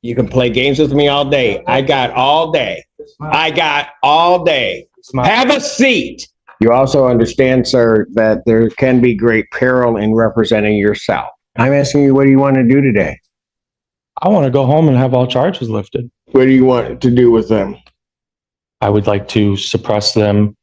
You can play games with me all day. I got all day. I got all day. Have a seat. You also understand, sir, that there can be great peril in representing yourself. I'm asking you, what do you want to do today? I want to go home and have all charges lifted. What do you want to do with them? I would like to suppress them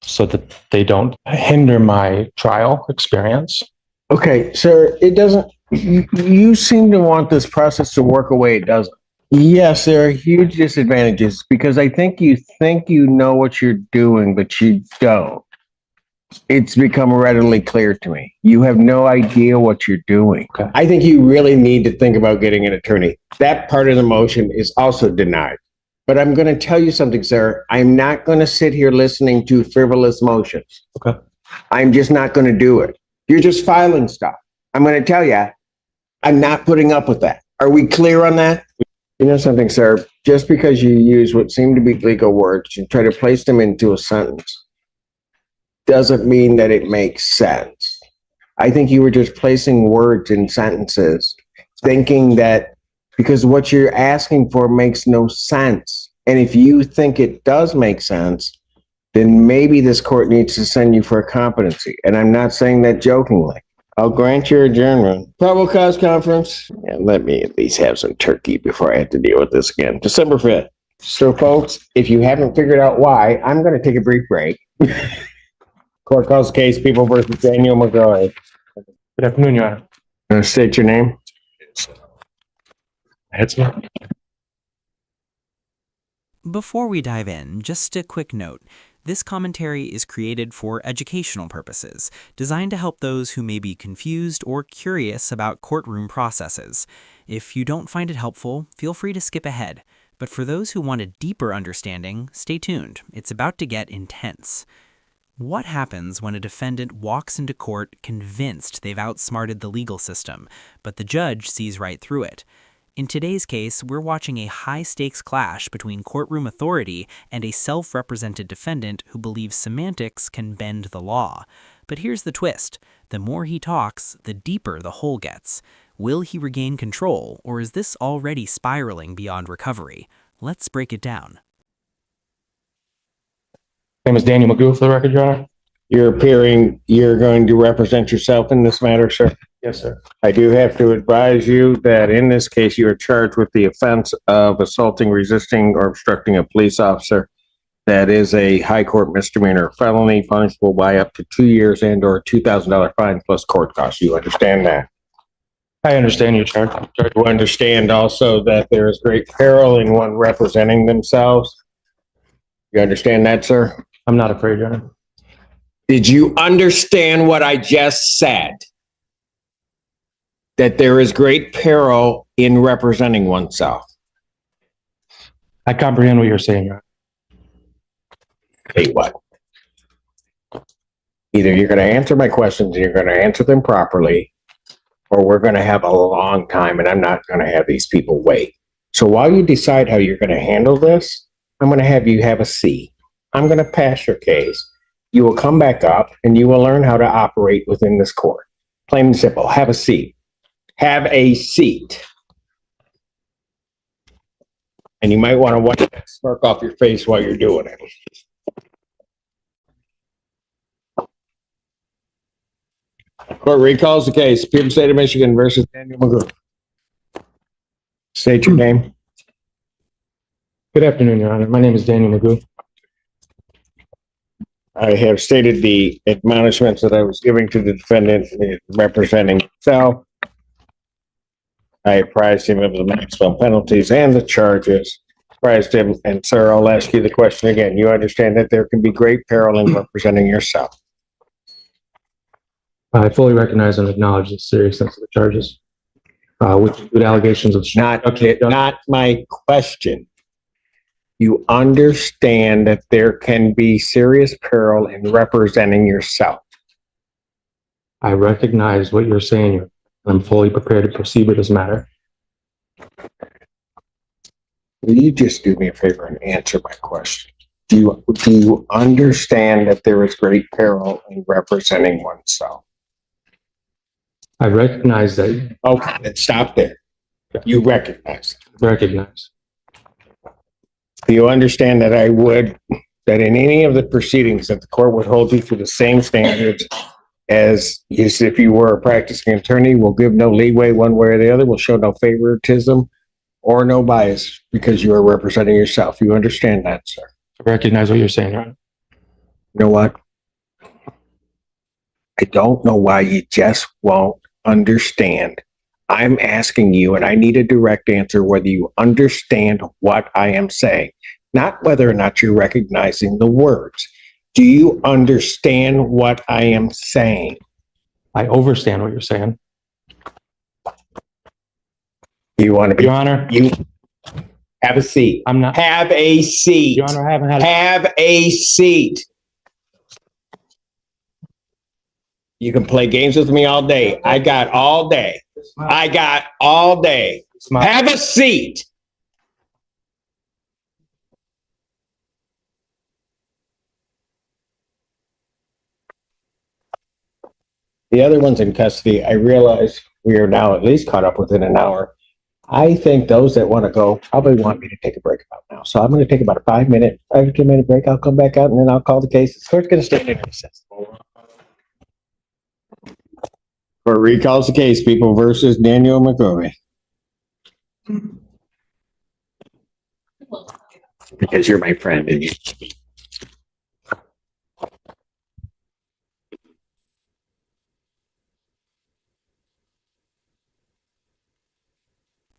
so that they don't hinder my trial experience. Okay, sir, it doesn't, you seem to want this process to work away. It doesn't. Yes, there are huge disadvantages because I think you know what you're doing, but you don't. It's become readily clear to me. You have no idea what you're doing. Okay. I think you really need to think about getting an attorney. That part of the motion is also denied. But I'm going to tell you something, sir. I'm not going to sit here listening to frivolous motions. Okay. I'm just not going to do it. You're just filing stuff. I'm going to tell you, I'm not putting up with that. Are we clear on that? You know something, sir? Just because you use what seem to be legal words and try to place them into a sentence doesn't mean that it makes sense. I think you were just placing words in sentences, thinking that because what you're asking for makes no sense. And if you think it does make sense, then maybe this court needs to send you for a competency. And I'm not saying that jokingly. I'll grant your adjournment. Probable cause conference. And let me at least have some turkey before I have to deal with this again. December 5th. So folks, if you haven't figured out why, I'm going to take a brief break. Court calls the case, People versus Daniel McGraw. Good afternoon, Your Honor. State your name. Smirk. Before we dive in, just a quick note. This commentary is created for educational purposes, designed to help those who may be confused or curious about courtroom processes. If you don't find it helpful, feel free to skip ahead. But for those who want a deeper understanding, stay tuned. It's about to get intense. What happens when a defendant walks into court convinced they've outsmarted the legal system, but the judge sees right through it? In today's case, we're watching a high-stakes clash between courtroom authority and a self-represented defendant who believes semantics can bend the law. But here's the twist. The more he talks, the deeper the hole gets. Will he regain control, or is this already spiraling beyond recovery? Let's break it down. My name is Daniel McGraw, for the record, Your Honor. You're going to represent yourself in this matter, sir? Yes, sir. I do have to advise you that in this case, you are charged with the offense of assaulting, resisting, or obstructing a police officer. That is a high court misdemeanor felony, punishable by up to 2 years and or $2,000 fine plus court costs. You understand that? I understand your charge. You understand also that there is great peril in one representing themselves. You understand that, sir? I'm not afraid, Your Honor. Did you understand what I just said? That there is great peril in representing oneself. I comprehend what you're saying, Your Honor. Tell you what. Either you're going to answer my questions and you're going to answer them properly, or we're going to have a long time and I'm not going to have these people wait. So while you decide how you're going to handle this, I'm going to have you have a seat. I'm going to pass your case. You will come back up and you will learn how to operate within this court. Plain and simple. Have a seat. Have a seat. And you might want to wipe that smirk off your face while you're doing it. Court recalls the case, People State of Michigan versus Daniel McGraw. State your name. Good afternoon, Your Honor. My name is Daniel McGraw. I have stated the admonishments that I was giving to the defendant representing himself. I apprised him of the maximum penalties and the charges. Apprised him, and sir, I'll ask you the question again. You understand that there can be great peril in representing yourself. I fully recognize and acknowledge the seriousness of the charges, which include allegations of Not my question. You understand that there can be serious peril in representing yourself. I recognize what you're saying. I'm fully prepared to proceed with this matter. Will you just do me a favor and answer my question? Do you understand that there is great peril in representing oneself? I recognize that. Okay, then stop there. You recognize it. Recognize. You understand that that in any of the proceedings that the court would hold you to the same standards as if you were a practicing attorney, will give no leeway one way or the other, will show no favoritism or no bias because you are representing yourself. You understand that, sir? I recognize what you're saying, Your Honor. You know what? I don't know why you just won't understand. I'm asking you, and I need a direct answer, whether you understand what I am saying, not whether or not you're recognizing the words. Do you understand what I am saying? I overstand what you're saying. You want to be, Your Honor, you have a seat. I'm not. Have a seat. Your Honor, I haven't had. Have a seat. You can play games with me all day. I got all day. I got all day. Have a seat. The other one's in custody. I realize we are now at least caught up within an hour. I think those that want to go probably want me to take a break about now. So I'm going to take about a 5-minute, 10-minute break. I'll come back out and then I'll call the case. The court's going to stay in recess. Court recalls the case, People versus Daniel McCoy. Because you're my friend and you.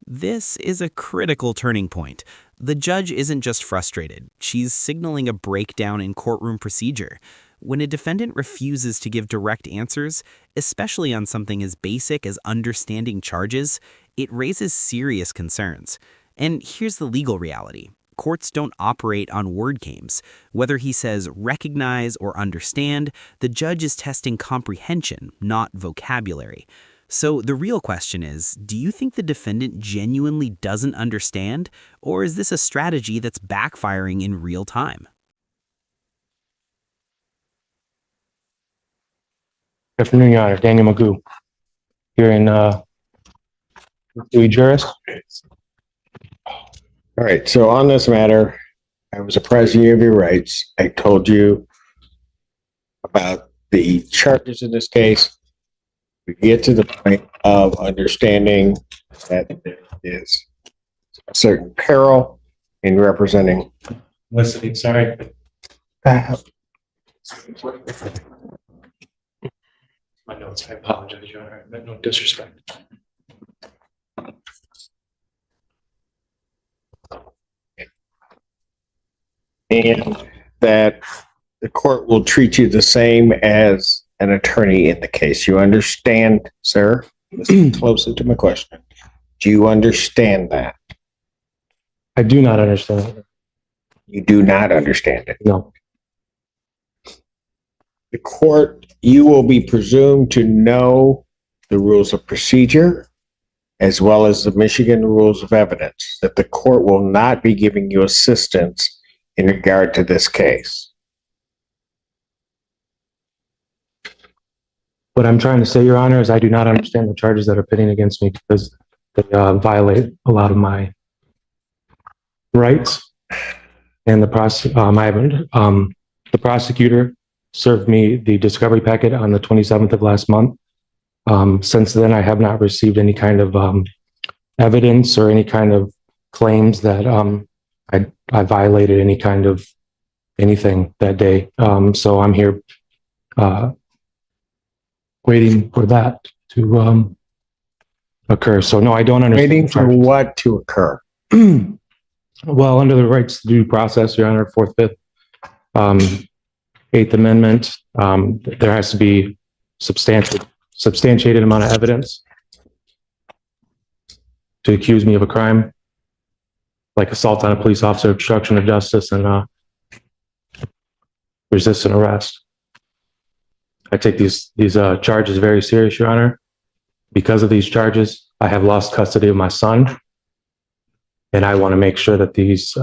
This is a critical turning point. The judge isn't just frustrated, she's signaling a breakdown in courtroom procedure. When a defendant refuses to give direct answers, especially on something as basic as understanding charges, it raises serious concerns. And here's the legal reality. Courts don't operate on word games. Whether he says recognize or understand, the judge is testing comprehension, not vocabulary. So the real question is, do you think the defendant genuinely doesn't understand, or is this a strategy that's backfiring in real time? Good afternoon, Your Honor. Daniel Magoo. Here in Dewey Juris. All right. So on this matter, I was apprised of your rights. I told you about the charges in this case. We get to the point of understanding that there is a certain peril in representing. Listening, sorry. My notes, I apologize, Your Honor. I meant no disrespect. And that the court will treat you the same as an attorney in the case. You understand, sir? Listen closely to my question. Do you understand that? I do not understand. You do not understand it. No. The court, you will be presumed to know the rules of procedure as well as the Michigan rules of evidence, that the court will not be giving you assistance in regard to this case. What I'm trying to say, Your Honor, is I do not understand the charges that are pitting against me because they violate a lot of my rights. And the prosecutor served me the discovery packet on the 27th of last month. Since then, I have not received any kind of evidence or any kind of claims that I violated any kind of anything that day. So I'm here waiting for that to occur. So no, I don't understand. Waiting for what to occur? Well, under the rights to due process, Your Honor, 4th, 5th, 8th Amendment, there has to be substantiated amount of evidence to accuse me of a crime, like assault on a police officer, obstruction of justice, and resisting arrest. I take these charges very serious, Your Honor. Because of these charges, I have lost custody of my son, and I want to make sure that these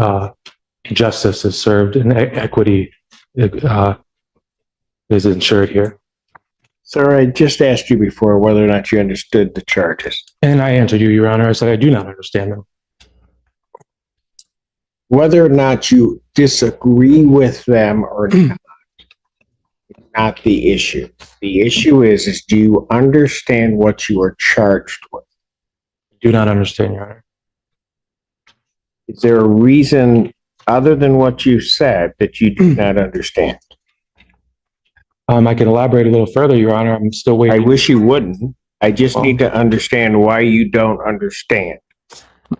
justice is served and equity is ensured here. Sir, I just asked you before whether or not you understood the charges. And I answered you, Your Honor. I said I do not understand them. Whether or not you disagree with them or not the issue. The issue is do you understand what you are charged with? I do not understand, Your Honor. Is there a reason other than what you said that you do not understand? I can elaborate a little further, Your Honor. I'm still I waiting. wish you wouldn't. I just need to understand why you don't understand.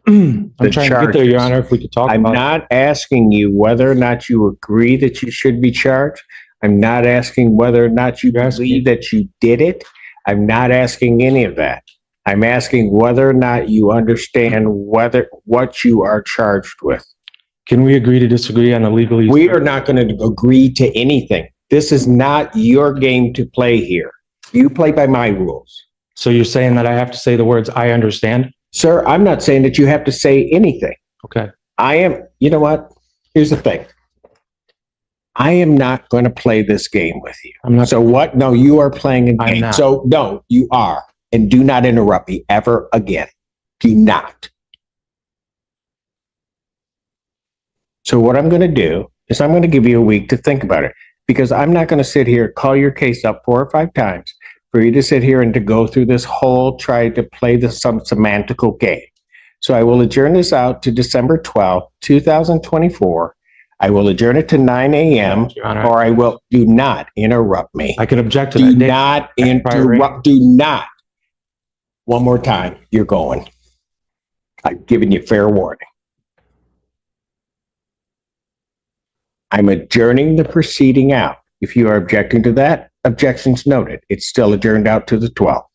I'm trying to get there, Your Honor, if we could talk I'm about it. not asking you whether or not you agree that you should be charged. I'm not asking whether or not you believe that you did it. I'm not asking any of that. I'm asking whether or not you understand what you are charged with. Can we agree to disagree on the legalese? We are not going to agree to anything. This is not your game to play here. You play by my rules. So you're saying that I have to say the words, I understand? Sir, I'm not saying that you have to say anything. Okay. You know what? Here's the thing. I am not going to play this game with you. I'm not. So what? No, you are playing a I'm game. not. So no, you are. And do not interrupt me ever again. Do not. So what I'm going to do is I'm going to give you a week to think about it, because I'm not going to sit here, call your case up 4 or 5 times for you to sit here and to go through this whole, try to play some semantical game. So I will adjourn this out to December 12th, 2024. I will adjourn it to 9 a.m. Your Honor. or I will, do not interrupt me. I can object to Do that date. not interrupt, do not. One more time, you're going. I've given you fair warning. I'm adjourning the proceeding out. If you are objecting to that, objections noted. It's still adjourned out to the 12th.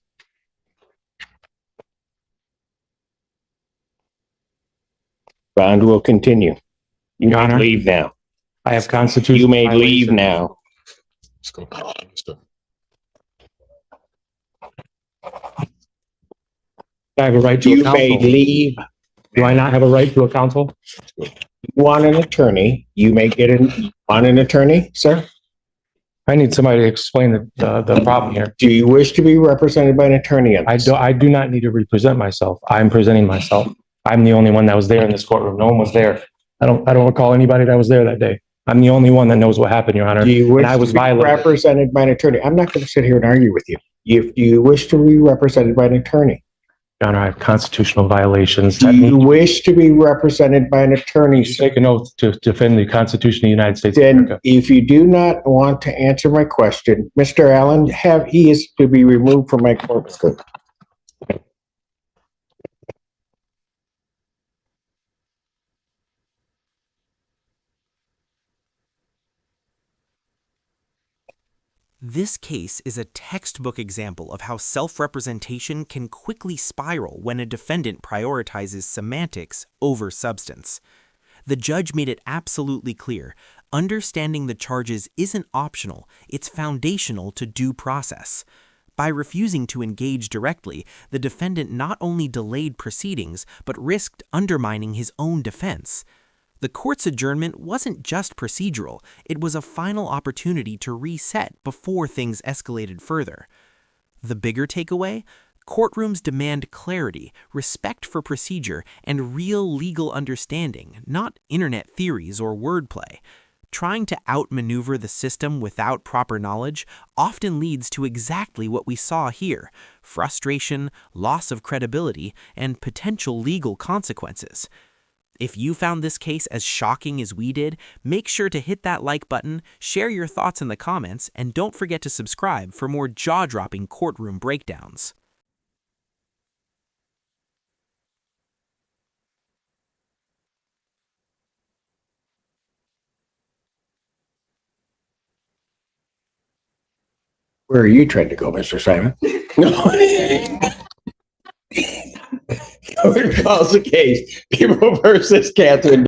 Bond will continue. You Your may Honor. leave now. I have constitutional. You may leave violations. now. I have a right to a You may counsel. leave. Do I not have a right to a counsel? You want an attorney, you may get want an attorney, sir? I need somebody to explain the problem here. Do you wish to be represented by an attorney on this? I do not need to represent myself. I'm presenting myself. I'm the only one that was there in this courtroom. No one was there. I don't recall anybody that was there that day. I'm the only one that knows what happened, Your Honor. Do you wish I was to be violated. represented by an attorney? I'm not going to sit here and argue with you. If you wish to be represented by an attorney, Your Honor, I have constitutional violations. do That you means wish to be represented by an attorney, you sir? take an oath to defend the Constitution of the United States of Then America. if you do not want to answer my question, Mr. Allen, he is to be removed from my courtroom. This case is a textbook example of how self-representation can quickly spiral when a defendant prioritizes semantics over substance. The judge made it absolutely clear, understanding the charges isn't optional, it's foundational to due process. By refusing to engage directly, the defendant not only delayed proceedings, but risked undermining his own defense. The court's adjournment wasn't just procedural, it was a final opportunity to reset before things escalated further. The bigger takeaway? Courtrooms demand clarity, respect for procedure, and real legal understanding, not internet theories or wordplay. Trying to outmaneuver the system without proper knowledge often leads to exactly what we saw here: frustration, loss of credibility, and potential legal consequences. If you found this case as shocking as we did, make sure to hit that like button, share your thoughts in the comments, and don't forget to subscribe for more jaw-dropping courtroom breakdowns. Where are you trying to go, Mr. Simon? Court calls the case. People versus Catherine.